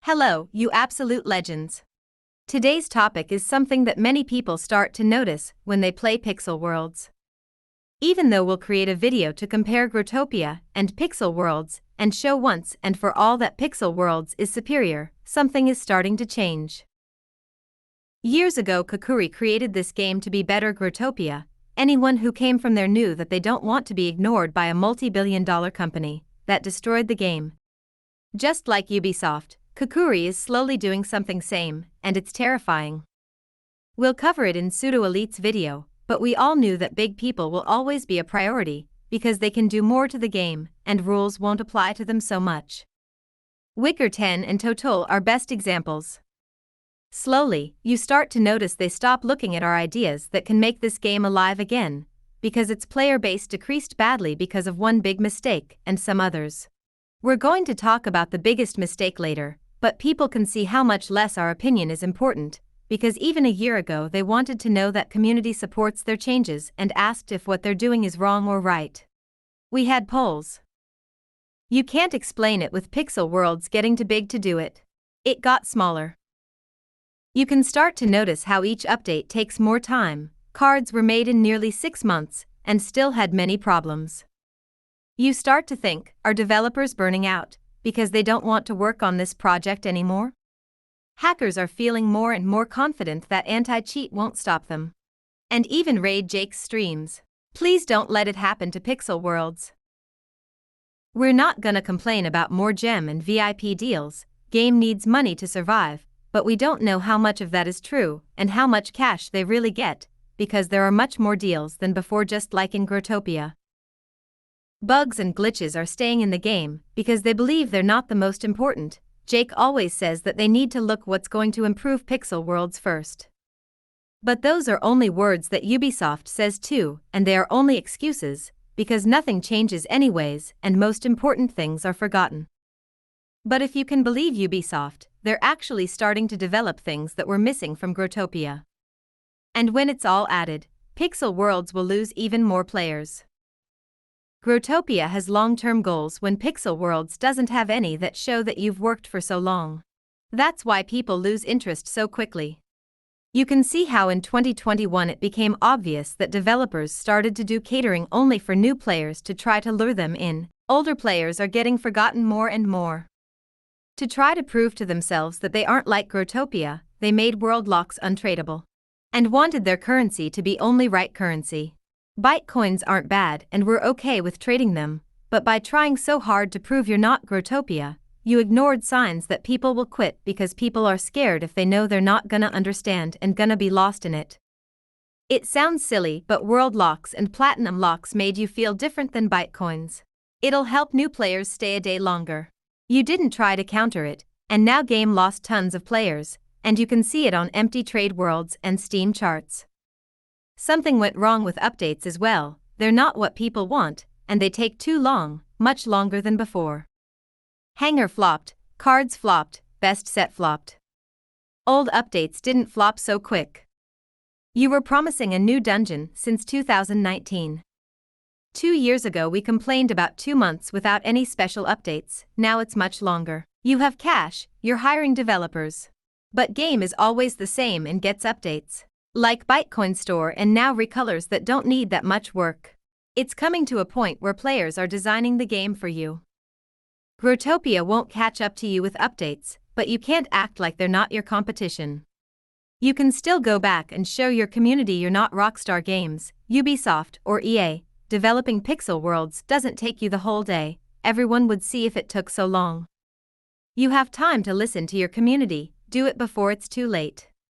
Hello, you absolute legends. Today's topic is something that many people start to notice when they play Pixel Worlds. Even though we'll create a video to compare Growtopia and Pixel Worlds and show once and for all that Pixel Worlds is superior, something is starting to change. Years ago, Kakuri created this game to be better Growtopia. Anyone who came from there knew that they don't want to be ignored by a multi-billion-dollar company that destroyed the game. Just like Ubisoft, Kakuri is slowly doing something same, and it's terrifying. We'll cover it in Pseudo Elite's video, but we all knew that big people will always be a priority, because they can do more to the game, and rules won't apply to them so much. Wicker 10 and Total are best examples. Slowly, you start to notice they stop looking at our ideas that can make this game alive again, because its player base decreased badly because of one big mistake and some others. We're going to talk about the biggest mistake later, but people can see how much less our opinion is important, because even a year ago they wanted to know that community supports their changes and asked if what they're doing is wrong or right. We had polls. You can't explain it with Pixel Worlds getting too big to do it. It got smaller. You can start to notice how each update takes more time. Cards were made in nearly 6 months, and still had many problems. You start to think, are developers burning out because they don't want to work on this project anymore? Hackers are feeling more and more confident that anti-cheat won't stop them. And even Raid Jake's streams. Please don't let it happen to Pixel Worlds. We're not gonna complain about more gem and VIP deals. Game needs money to survive, but we don't know how much of that is true and how much cash they really get, because there are much more deals than before, just like in Growtopia. Bugs and glitches are staying in the game because they believe they're not the most important. Jake always says that they need to look what's going to improve Pixel Worlds first. But those are only words that Ubisoft says too, and they are only excuses, because nothing changes anyways and most important things are forgotten. But if you can believe Ubisoft, they're actually starting to develop things that were missing from Growtopia. And when it's all added, Pixel Worlds will lose even more players. Growtopia has long-term goals when Pixel Worlds doesn't have any that show that you've worked for so long. That's why people lose interest so quickly. You can see how in 2021 it became obvious that developers started to do catering only for new players to try to lure them in. Older players are getting forgotten more and more. To try to prove to themselves that they aren't like Growtopia, they made world locks untradeable. And wanted their currency to be only right currency. Bitcoins aren't bad and we're okay with trading them, but by trying so hard to prove you're not Growtopia, you ignored signs that people will quit because people are scared if they know they're not gonna understand and gonna be lost in it. It sounds silly, but world locks and platinum locks made you feel different than Bitcoins. It'll help new players stay a day longer. You didn't try to counter it, and now game lost tons of players, and you can see it on empty trade worlds and Steam charts. Something went wrong with updates as well. They're not what people want, and they take too long, much longer than before. Hanger flopped, cards flopped, best set flopped. Old updates didn't flop so quick. You were promising a new dungeon since 2019. 2 years ago we complained about 2 months without any special updates, now it's much longer. You have cash, you're hiring developers. But game is always the same and gets updates. Like Bitcoin Store and now recolors that don't need that much work. It's coming to a point where players are designing the game for you. Growtopia won't catch up to you with updates, but you can't act like they're not your competition. You can still go back and show your community you're not Rockstar Games, Ubisoft, or EA. Developing Pixel Worlds doesn't take you the whole day. Everyone would see if it took so long. You have time to listen to your community, do it before it's too late.